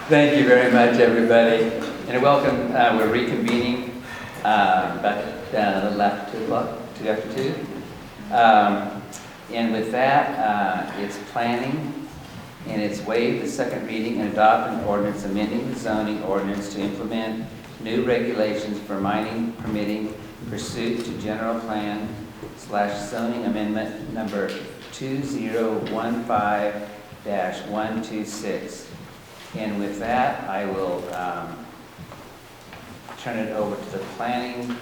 Thank you very much, everybody, and welcome. We're reconvening about a little after 2 o'clock, 2 after 2. And with that, it's planning, and it's waive the second reading and adopt an ordinance amending the zoning ordinance to implement new regulations for mining permitting pursuant to general plan / zoning amendment number 2015-126. And with that, I will turn it over to the planning,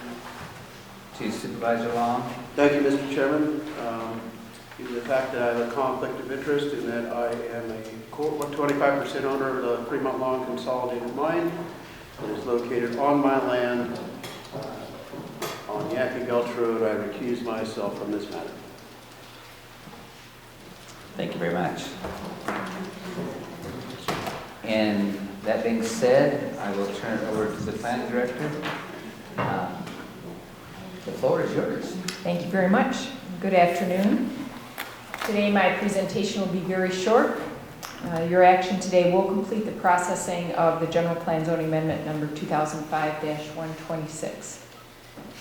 to Supervisor Long. Thank you, Mr. Chairman. Due to the fact that I have a conflict of interest in that I am a 25% owner of the Fremont Long Consolidated Mine that is located on my land on Yankee Gulch Road, I recuse myself from this matter. Thank you very much. And that being said, I will turn it over to the planning director. The floor is yours. Thank you very much. Good afternoon. Today my presentation will be very short. Your action today will complete the processing of the general plan zoning amendment number 2005-126.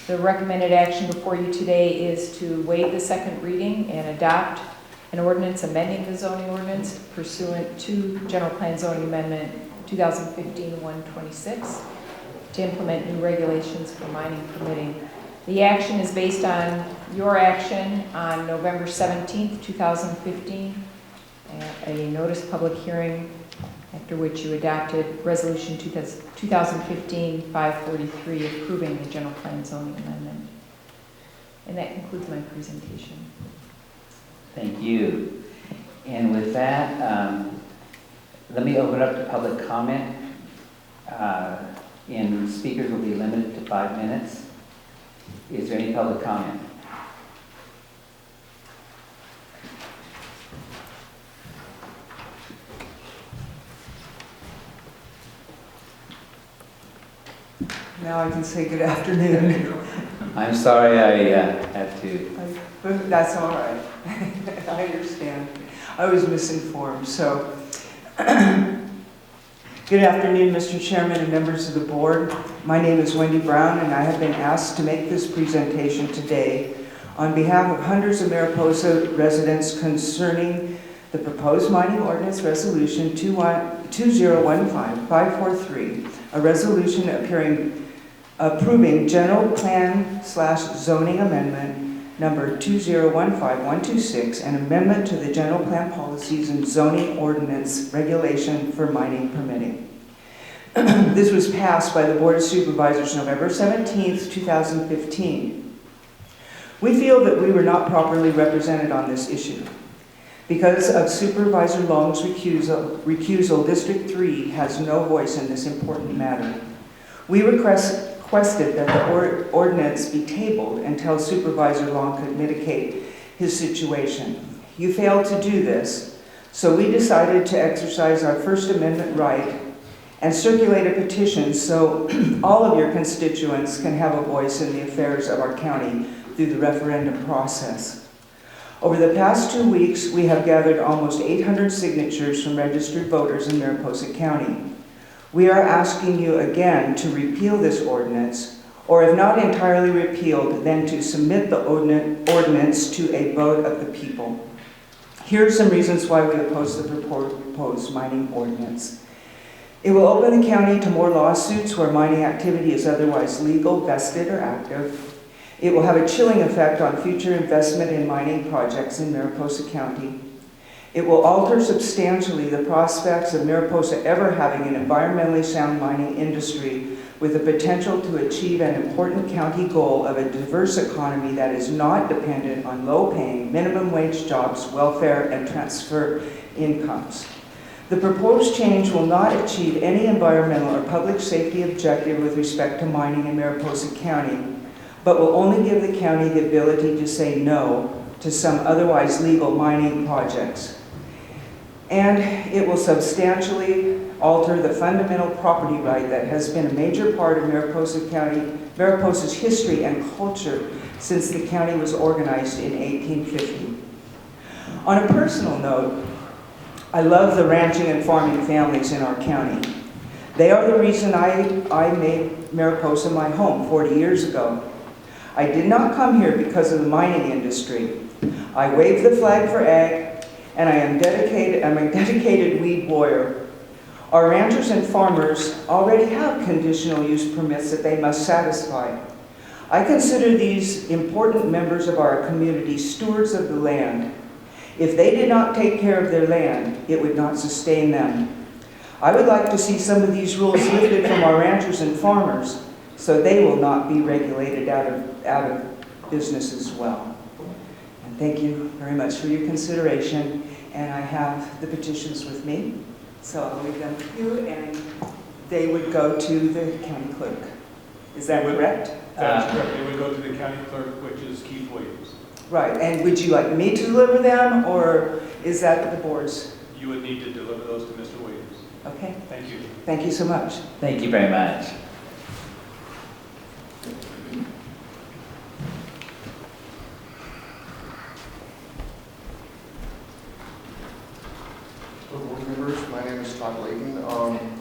The recommended action before you today is to waive the second reading and adopt an ordinance amending the zoning ordinance pursuant to general plan zoning amendment 2015-126 to implement new regulations for mining permitting. The action is based on your action on November 17th, 2015, at a notice public hearing, after which you adopted Resolution 2015-543 approving the general plan zoning amendment. And that concludes my presentation. Thank you. And with that, let me open up to public comment. And speakers will be limited to 5 minutes. Is there any public comment? Now I can say good afternoon. I'm sorry I had to. That's all right. I understand. I was misinformed. So, good afternoon, Mr. Chairman and members of the board. My name is Wendy Brown, and I have been asked to make this presentation today on behalf of hundreds of Mariposa residents concerning the proposed mining ordinance resolution 2015-543, a resolution approving general plan / zoning amendment number 2015-126, an amendment to the general plan policies and zoning ordinance regulation for mining permitting. This was passed by the Board of Supervisors November 17th, 2015. We feel that we were not properly represented on this issue. Because of Supervisor Long's recusal, District 3 has no voice in this important matter. We requested that the ordinance be tabled until Supervisor Long could mitigate his situation. You failed to do this, so we decided to exercise our First Amendment right and circulate a petition so all of your constituents can have a voice in the affairs of our county through the referendum process. Over the past 2 weeks, we have gathered almost 800 signatures from registered voters in Mariposa County. We are asking you again to repeal this ordinance, or if not entirely repealed, then to submit the ordinance to a vote of the people. Here are some reasons why we oppose the proposed mining ordinance. It will open the county to more lawsuits where mining activity is otherwise legal, vested, or active. It will have a chilling effect on future investment in mining projects in Mariposa County. It will alter substantially the prospects of Mariposa ever having an environmentally sound mining industry with the potential to achieve an important county goal of a diverse economy that is not dependent on low-paying, minimum wage jobs, welfare, and transfer incomes. The proposed change will not achieve any environmental or public safety objective with respect to mining in Mariposa County, but will only give the county the ability to say no to some otherwise legal mining projects. And it will substantially alter the fundamental property right that has been a major part of Mariposa's history and culture since the county was organized in 1850. On a personal note, I love the ranching and farming families in our county. They are the reason I made Mariposa my home 40 years ago. I did not come here because of the mining industry. I wave the flag for ag, and I'm a dedicated weed warrior. Our ranchers and farmers already have conditional use permits that they must satisfy. I consider these important members of our community stewards of the land. If they did not take care of their land, it would not sustain them. I would like to see some of these rules lifted from our ranchers and farmers so they will not be regulated out of business as well. And thank you very much for your consideration. And I have the petitions with me, so I'll leave them with you, and they would go to the county clerk. Is that correct? That's correct. They would go to the county clerk, which is Keith Williams. Right, and would you like me to deliver them, or is that the board's? You would need to deliver those to Mr. Williams. Okay, Thank you. thank you so much. Thank you very much. Hello, board members. My name is Todd Layton.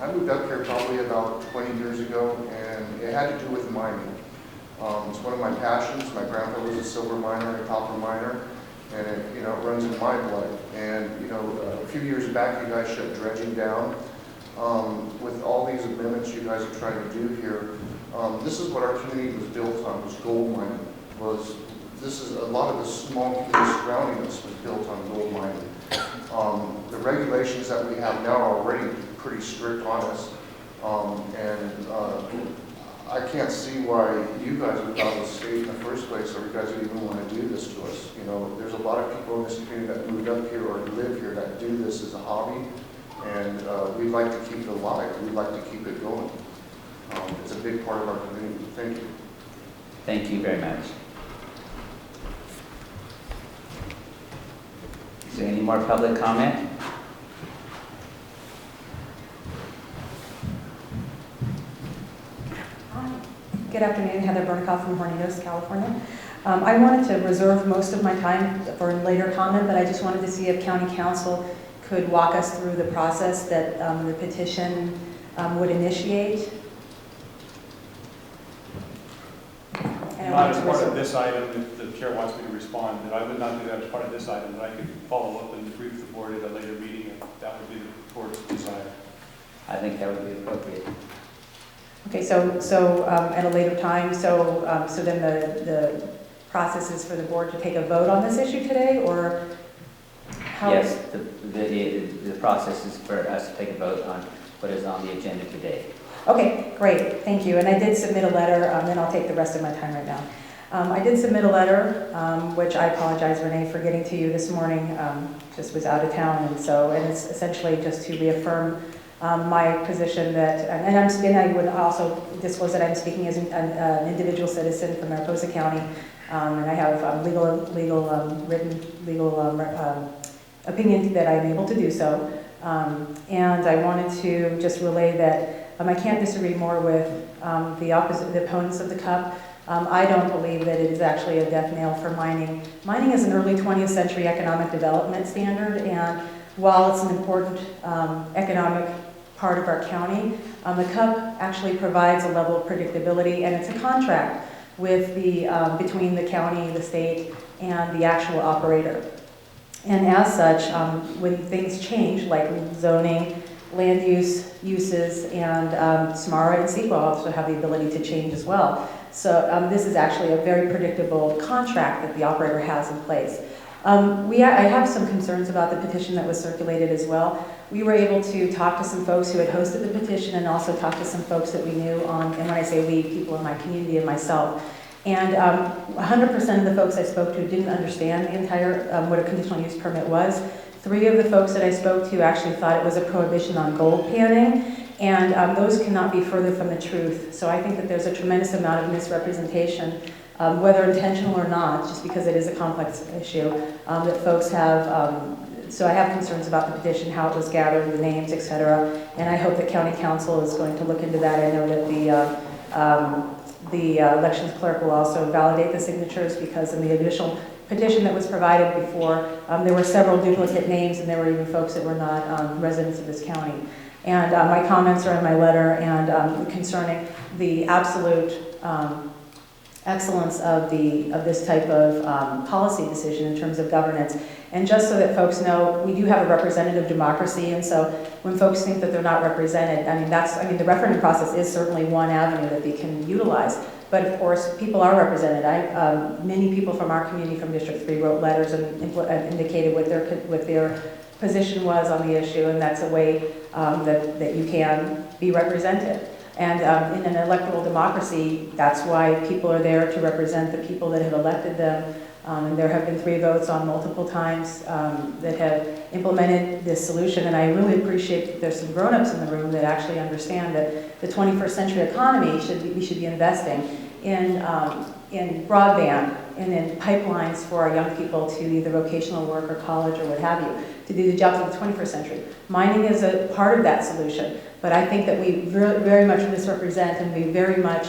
I moved up here probably about 20 years ago, and it had to do with mining. It's one of my passions. My grandpa was a silver miner, a copper miner, and it runs in my blood. And a few years back, you guys shut dredging down. With all these amendments you guys are trying to do here, this is what our community was built on, was gold mining. This is a lot of the small communities surrounding us was built on gold mining. The regulations that we have now are already pretty strict on us, I can't see why you guys would out of the state in the first place, or you guys would even want to do this to us. There's a lot of people in this community that moved up here or live here that do this as a hobby, and we'd like to keep it alive. We'd like to keep it going. It's a big part of our community. Thank you. Thank you very much. Is there any more public comment? Good afternoon, Heather Burnikoff from Hornitos, California. I wanted to reserve most of my time for later comment, but I just wanted to see if County Council could walk us through the process that the petition would initiate. And Not as part of this item, if the chair wants me to respond, that I would not do that as part of this item, but I could follow up and brief the board at a later meeting, and that would be the board's desire. I think that would be appropriate. Okay, so at a later time, so then the process is for the board to take a vote on this issue today, or how? Yes, the process is for us to take a vote on what is on the agenda today. Okay, great, thank you. And I did submit a letter, then I'll take the rest of my time right now. I did submit a letter, which I apologize, Renee, for getting to you this morning. Just was out of town, and it's essentially just to reaffirm my position that, and I would also disclose that I'm speaking as an individual citizen from Mariposa County, and I have written legal opinion that I'm able to do so. And I wanted to just relay that I can't disagree more with the opponents of the CUP. I don't believe that it is actually a death knell for mining. Mining is an early 20th century economic development standard, and while it's an important economic part of our county, the CUP actually provides a level of predictability, and it's a contract with between the county, the state, and the actual operator. And as such, when things change, like zoning, land uses, and SMARA and CEQA also have the ability to change as well. So this is actually a very predictable contract that the operator has in place. I have some concerns about the petition that was circulated as well. We were able to talk to some folks who had hosted the petition and also talk to some folks that we knew and when I say we, people in my community and myself. And 100% of the folks I spoke to didn't understand the entire, what a conditional use permit was. 3 of the folks that I spoke to actually thought it was a prohibition on gold panning, and those cannot be further from the truth. So I think that there's a tremendous amount of misrepresentation, whether intentional or not, just because it is a complex issue, that folks have. So I have concerns about the petition, how it was gathered, the names, etc. And I hope that County Council is going to look into that. I know that the elections clerk will also validate the signatures, because in the initial petition that was provided before, there were several duplicate names, and there were even folks that were not residents of this county. And my comments are in my letter, and concerning the absolute excellence of this type of policy decision in terms of governance. And just so that folks know, we do have a representative democracy, and so when folks think that they're not represented, the referendum process is certainly one avenue that they can utilize. But of course, people are represented. Many people from our community from District 3 wrote letters and indicated what their position was on the issue, and that's a way that you can be represented. And in an electoral democracy, that's why people are there to represent the people that have elected them. And there have been 3 votes on multiple times that have implemented this solution. And I really appreciate that there's some grown-ups in the room that actually understand that the 21st century economy we should be investing in broadband and in pipelines for our young people to either vocational work or college or what have you, to do the jobs of the 21st century. Mining is a part of that solution, but I think that we very much misrepresent, and we very much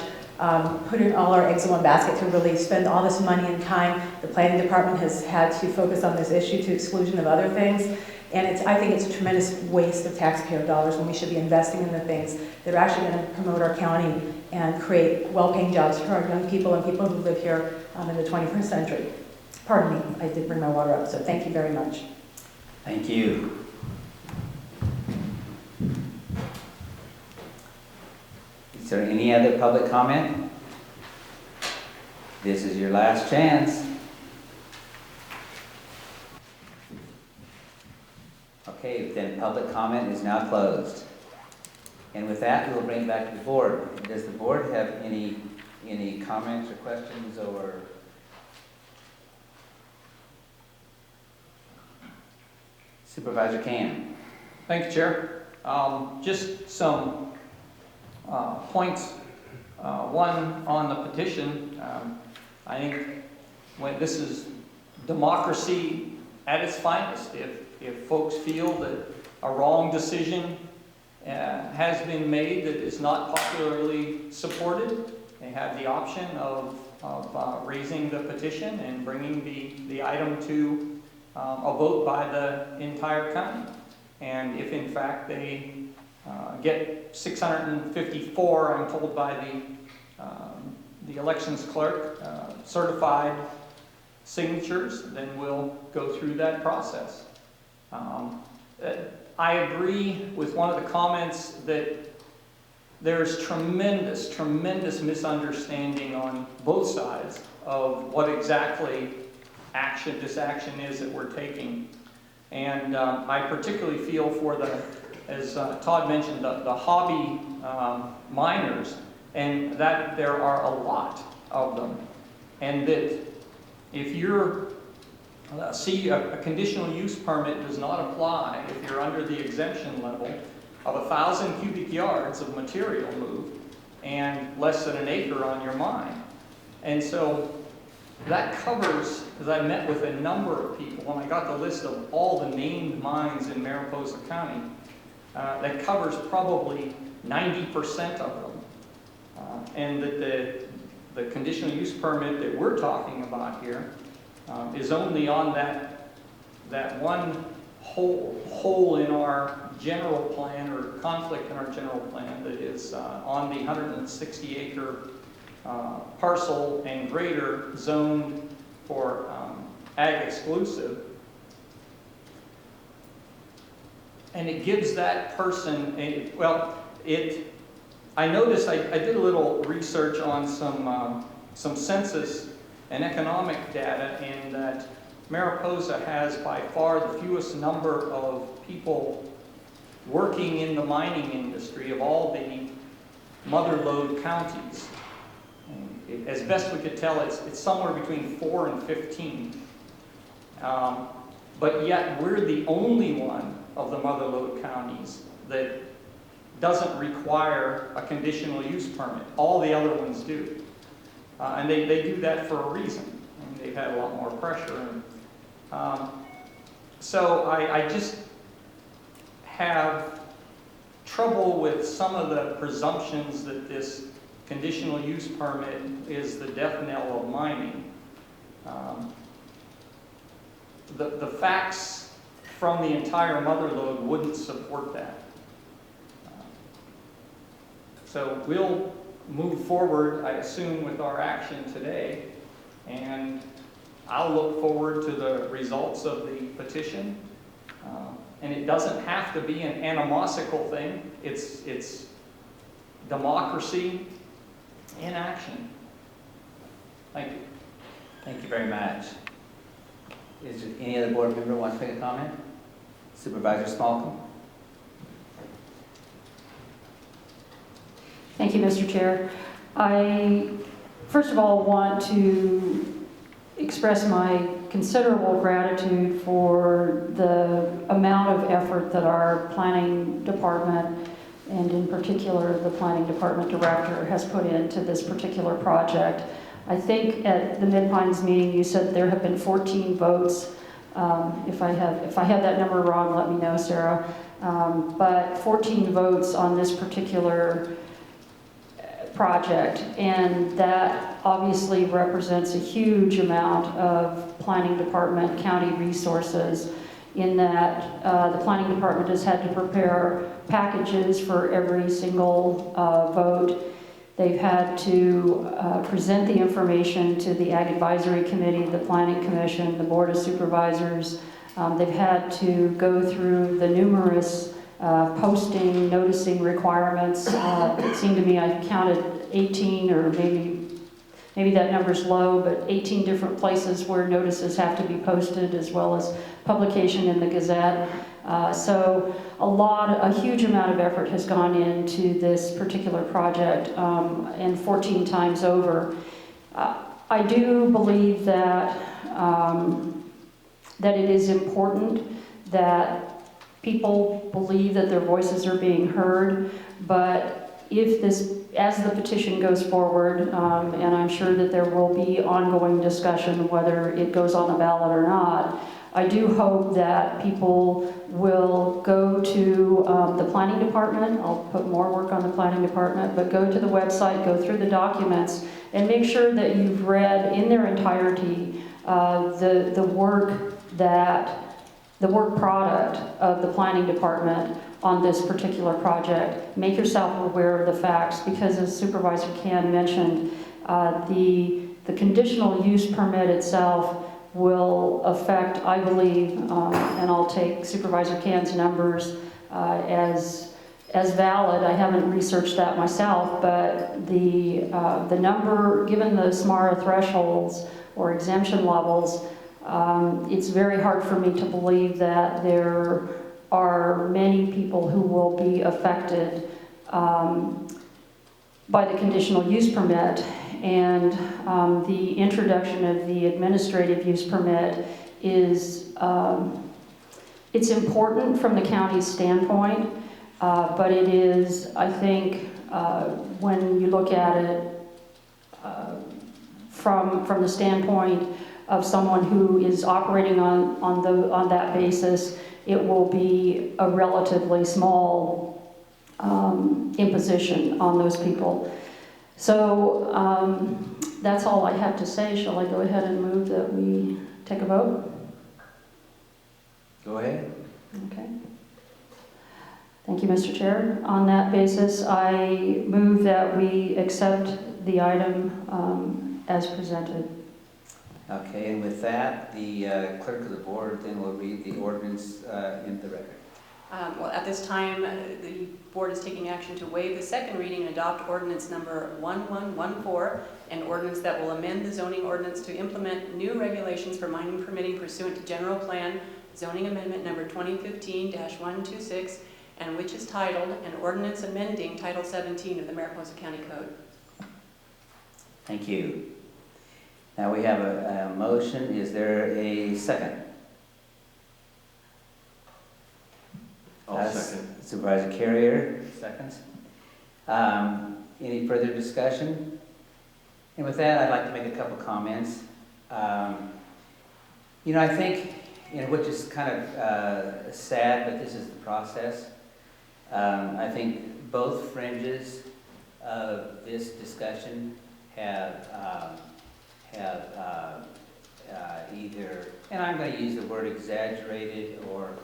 put in all our eggs in one basket to really spend all this money and time. The planning department has had to focus on this issue to exclusion of other things. And I think it's a tremendous waste of taxpayer dollars when we should be investing in the things that are actually going to promote our county and create well-paying jobs for our young people and people who live here in the 21st century. Pardon me, I did bring my water up, so thank you very much. Thank you. Is there any other public comment? This is your last chance. Okay, then public comment is now closed. And with that, we'll bring it back to the board. Does the board have any comments or questions or? Supervisor Can. Thank you, Chair. Just some points. One, on the petition, I think when this is democracy at its finest. If folks feel that a wrong decision has been made that is not popularly supported, they have the option of raising the petition and bringing the item to a vote by the entire county. And if in fact they get 654, I'm told by the elections clerk, certified signatures, then we'll go through that process. I agree with one of the comments that there's tremendous misunderstanding on both sides of what exactly this action is that we're taking. And I particularly feel for as Todd mentioned, the hobby miners, and that there are a lot of them. And that if you're, a conditional use permit does not apply if you're under the exemption level of 1,000 cubic yards of material moved and less than an acre on your mine. And so that covers, because I met with a number of people, and I got the list of all the named mines in Mariposa County, that covers probably 90% of them. And that the conditional use permit that we're talking about here is only on that one hole in our general plan, or conflict in our general plan, that is on the 160 acre parcel and greater zoned for ag exclusive. And it gives that person, I noticed, I did a little research on some census and economic data, and that Mariposa has by far the fewest number of people working in the mining industry of all the mother lode counties. And as best we could tell, it's somewhere between 4 and 15. But yet we're the only one of the mother lode counties that doesn't require a conditional use permit. All the other ones do. And they do that for a reason. And they've had a lot more pressure. So I just have trouble with some of the presumptions that this conditional use permit is the death knell of mining. the facts from the entire mother lode wouldn't support that. So we'll move forward, I assume, with our action today, and I'll look forward to the results of the petition. And it doesn't have to be an animosical thing. It's democracy in action. Thank you. Thank you very much. Is there any other board member want to make a comment? Supervisor Smallcombe? Thank you, Mr. Chair. I, first of all, want to express my considerable gratitude for the amount of effort that our planning department, and in particular the planning department director, has put into this particular project. I think at the Mid-Pines meeting you said there have been 14 votes. If I have that number wrong, let me know, Sarah. But 14 votes on this particular project, and that obviously represents a huge amount of planning department, county resources, in that the planning department has had to prepare packages for every single vote. They've had to present the information to the Ag Advisory Committee, the Planning Commission, the Board of Supervisors. They've had to go through the numerous posting, noticing requirements. It seemed to me I counted 18, or maybe that number's low, but 18 different places where notices have to be posted, as well as publication in the Gazette. So a huge amount of effort has gone into this particular project, and 14 times over. I do believe that that it is important that people believe that their voices are being heard, but if this, as the petition goes forward, and I'm sure that there will be ongoing discussion whether it goes on the ballot or not, I do hope that people will go to the planning department. I'll put more work on the planning department, but go to the website, go through the documents, and make sure that you've read in their entirety the work product of the planning department on this particular project. Make yourself aware of the facts, because as Supervisor Can mentioned, the conditional use permit itself will affect, I believe, and I'll take Supervisor Can's numbers as valid. I haven't researched that myself, but the number, given the SMARA thresholds or exemption levels, it's very hard for me to believe that there are many people who will be affected by the conditional use permit. And the introduction of the administrative use permit is, it's important from the county's standpoint, but it is, I think, when you look at it from the standpoint of someone who is operating on that basis, it will be a relatively small imposition on those people. So that's all I have to say. Shall I go ahead and move that we take a vote? Go ahead. Okay. Thank you, Mr. Chair. On that basis, I move that we accept the item as presented. Okay, and with that, the clerk of the board then will read the ordinance into the record. Well, at this time, the board is taking action to waive the second reading and adopt ordinance number 1114, an ordinance that will amend the zoning ordinance to implement new regulations for mining permitting pursuant to general plan zoning amendment number 2015-126, and which is titled an ordinance amending Title 17 of the Mariposa County Code. Thank you. Now we have a motion. Is there a second? I'll second. Supervisor Carrier, seconds. Any further discussion? And with that, I'd like to make a couple comments. I think, which is kind of sad, but this is the process. I think both fringes of this discussion have either, and I'm going to use the word exaggerated or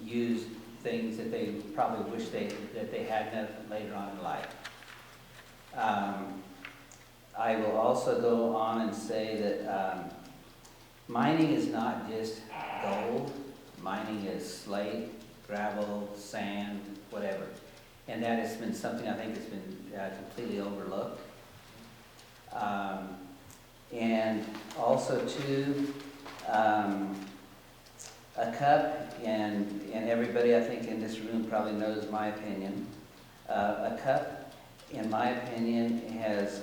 use things that they probably wish that they had done later on in life. I will also go on and say that mining is not just gold. Mining is slate, gravel, sand, whatever. And that has been something I think that's been completely overlooked. And also too, a cup, and everybody I think in this room probably knows my opinion. A cup, in my opinion, has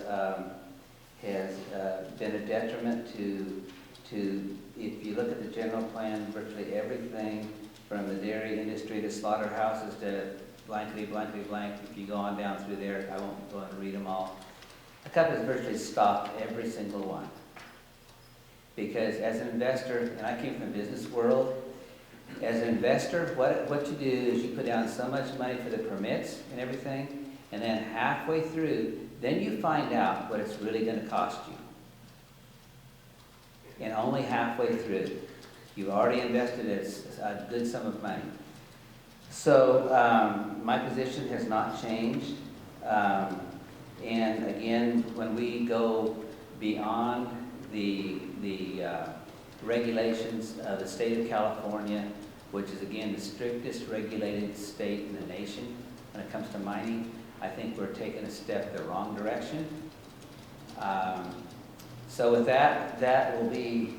been a detriment to, if you look at the general plan, virtually everything from the dairy industry to slaughterhouses to blankety, blankety, blank. If you go on down through there, I won't go and read them all. A cup has virtually stopped every single one. Because as an investor, and I came from the business world, as an investor, what you do is you put down so much money for the permits and everything, and then halfway through, then you find out what it's really going to cost you. And only halfway through. You've already invested a good sum of money. So my position has not changed. And again, when we go beyond the regulations of the state of California, which is again the strictest regulated state in the nation when it comes to mining, I think we're taking a step the wrong direction. So with that will be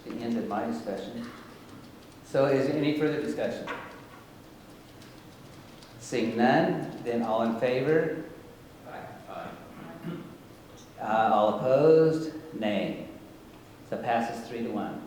the end of my discussion. So is there any further discussion? Seeing none, then all in favor? Aye. All opposed? Nay. So passes 3-1.